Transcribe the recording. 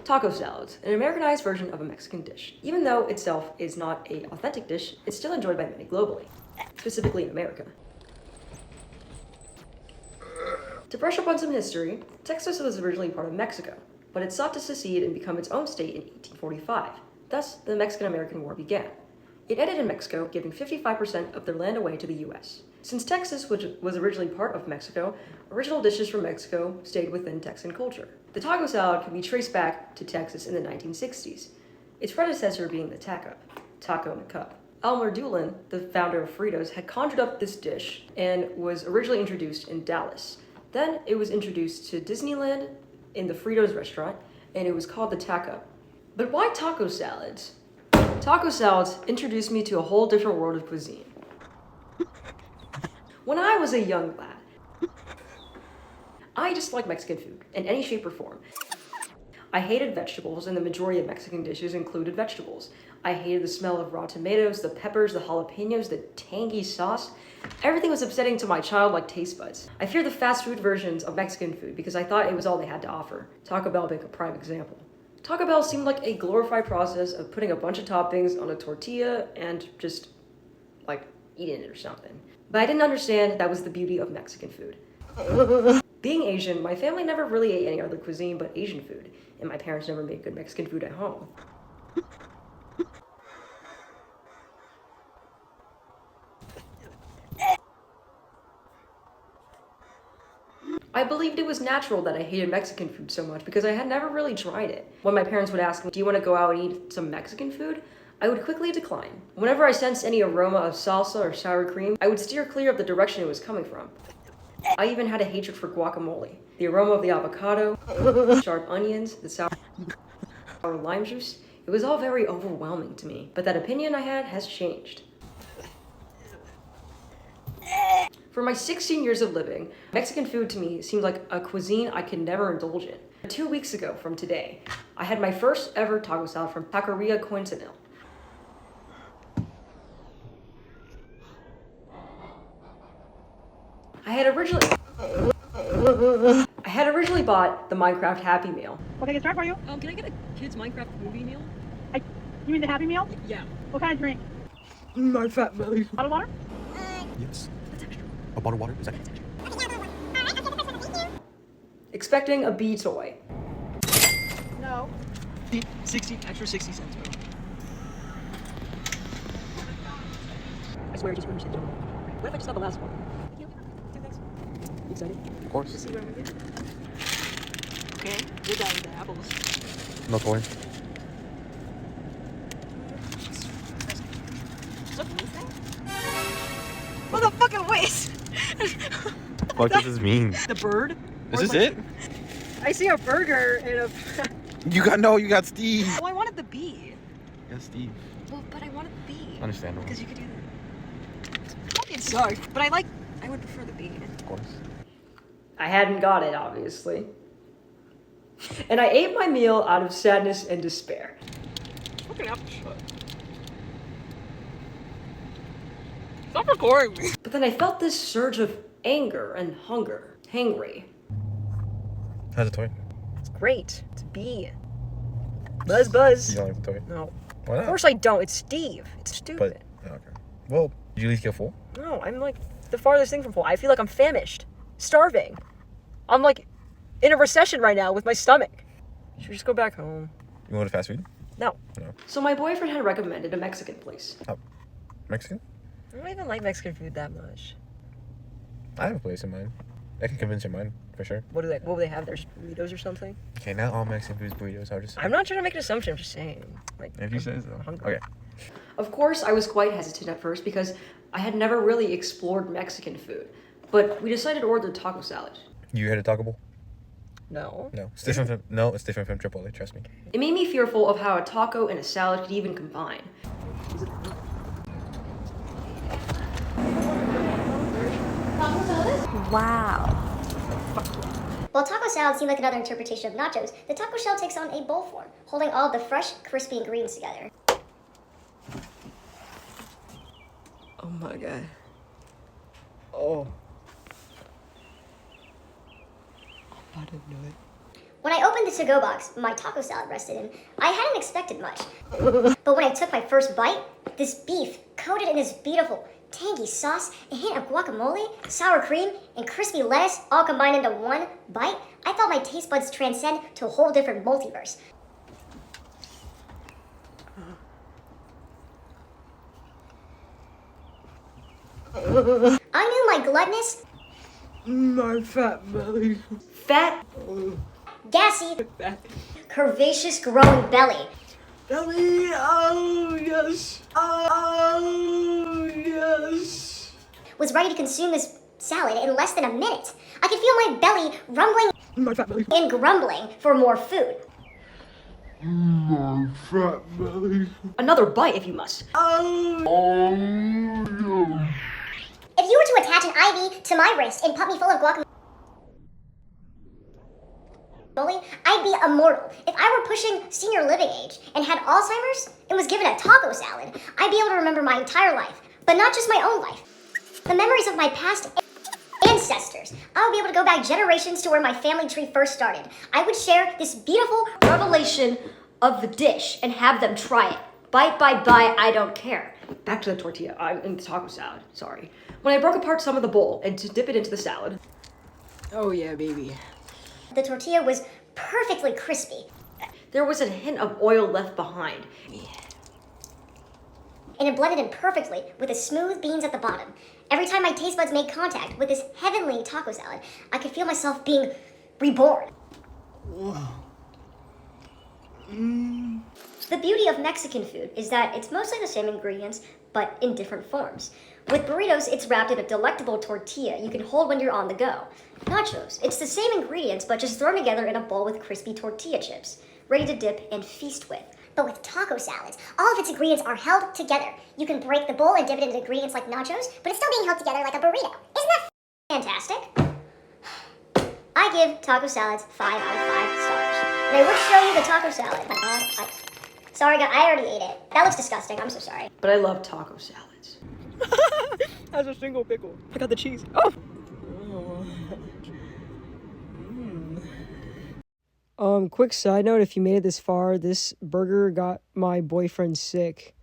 Taco salads, an Americanized version of a Mexican dish. Even though itself is not an authentic dish, it's still enjoyed by many globally, specifically in America. To brush up on some history, Texas was originally part of Mexico, but it sought to secede and become its own state in 1845. Thus, the Mexican-American War began. It ended in Mexico, giving 55% of their land away to the US. Since Texas, which was originally part of Mexico, original dishes from Mexico stayed within Texan culture. The taco salad can be traced back to Texas in the 1960s, its predecessor being the taco in a cup. Elmer Doolin, the founder of Fritos, had conjured up this dish and was originally introduced in Dallas. Then it was introduced to Disneyland in the Fritos restaurant, and it was called the taco. But why taco salads? Taco salads introduced me to a whole different world of cuisine. When I was a young lad, I just liked Mexican food in any shape or form. I hated vegetables, and the majority of Mexican dishes included vegetables. I hated the smell of raw tomatoes, the peppers, the jalapenos, the tangy sauce. Everything was upsetting to my childlike taste buds. I feared the fast food versions of Mexican food because I thought it was all they had to offer. Taco Bell being a prime example. Taco Bell seemed like a glorified process of putting a bunch of toppings on a tortilla and just, like, eating it or something. But I didn't understand that was the beauty of Mexican food. Being Asian, my family never really ate any other cuisine but Asian food, and my parents never made good Mexican food at home. I believed it was natural that I hated Mexican food so much because I had never really tried it. When my parents would ask me, "Do you want to go out and eat some Mexican food?" I would quickly decline. Whenever I sensed any aroma of salsa or sour cream, I would steer clear of the direction it was coming from. I even had a hatred for guacamole. The aroma of the avocado, sharp onions, the sour lime juice, it was all very overwhelming to me. But that opinion I had has changed. For my 16 years of living, Mexican food to me seemed like a cuisine I could never indulge in. 2 weeks ago from today, I had my first ever taco salad from Taqueria Quintanil. I had originally bought the Minecraft Happy Meal. What can I get started for you? Can I get a kid's Minecraft movie meal? You mean the Happy Meal? Yeah. What kind of drink? My fat belly. Bottled water? Yes. A bottle of water? Is that Expecting a bee toy. No. 60 cents, bro. I swear, just remember. What if I just have the last one? You excited? Of course. See what I'm gonna get? Okay, good guy with the apples. No toy. What the fucking waste? What does this mean? The bird? Is this it? I see a burger and a... You got Steve. Oh, I wanted the bee. Yeah, Steve. Well, but I wanted the bee. Understandable. Because you could do that. It sucks, but I would prefer the bee. Of course. I hadn't got it, obviously. And I ate my meal out of sadness and despair. Fucking apple shut. Stop recording me. But then I felt this surge of anger and hunger. Hangry. How's the toy? It's great. It's a bee. Buzz, buzz. You don't like the toy? No. Why not? Of course I don't. It's Steve. It's stupid. But, okay. Well, did you at least get full? No, I'm like the farthest thing from full. I feel like I'm famished. Starving. I'm like in a recession right now with my stomach. Should we just go back home? You want to fast food? No. No. So my boyfriend had recommended a Mexican place. Oh. Mexican? I don't even like Mexican food that much. I have a place in mind. I can convince your mind, for sure. What will they have? There's burritos or something? Okay, not all Mexican food is burritos. I'm not trying to make an assumption. I'm just saying. Like, If you say so. I'm hungry. Okay. Of course, I was quite hesitant at first because I had never really explored Mexican food. But we decided to order taco salad. You had a Taco Bell? No. No. It's different from it's different from Chipotle, trust me. It made me fearful of how a taco and a salad could even combine. Wow. While taco salad seemed like another interpretation of nachos, the taco shell takes on a bowl form, holding all of the fresh, crispy ingredients together. Oh my god. Oh. I'm about to do it. When I opened the to-go box my taco salad rested in, I hadn't expected much. But when I took my first bite, this beef, coated in this beautiful, tangy sauce, a hint of guacamole, sour cream, and crispy lettuce all combined into one bite, I felt my taste buds transcend to a whole different multiverse. I knew my gluttonous, My fat belly. Fat gassy, Fat curvaceous growing belly belly. Oh, yes. Oh, yes. was ready to consume this salad in less than a minute. I could feel my belly rumbling My fat belly. and grumbling for more food. My fat belly. another bite if you must. Oh, If you were to attach an IV to my wrist and pump me full of guacamole, I'd be immortal. If I were pushing senior living age and had Alzheimer's and was given a taco salad, I'd be able to remember my entire life, but not just my own life. The memories of my past ancestors. I would be able to go back generations to where my family tree first started. I would share this beautiful Revelation of the dish and have them try it. Bite by bite, I don't care. Back to the tortilla, in the taco salad, sorry. When I broke apart some of the bowl and to dip it into the salad. Oh, yeah, baby. The tortilla was perfectly crispy, There was a hint of oil left behind. and it blended in perfectly with the smooth beans at the bottom. Every time my taste buds made contact with this heavenly taco salad, I could feel myself being reborn. The beauty of Mexican food is that it's mostly the same ingredients, but in different forms. With burritos, it's wrapped in a delectable tortilla you can hold when you're on the go. Nachos, it's the same ingredients, but just thrown together in a bowl with crispy tortilla chips, ready to dip and feast with. But with taco salads, all of its ingredients are held together. You can break the bowl and dip it into ingredients like nachos, but it's still being held together like a burrito. Isn't that fantastic? I give taco salads 5 out of 5 stars. And I would show you the taco salad. Oh my God, sorry, guys, I already ate it. That looks disgusting. I'm so sorry. But I love taco salads. That's a single pickle. I got the cheese. Oh. Quick side note, if you made it this far, this burger got my boyfriend sick.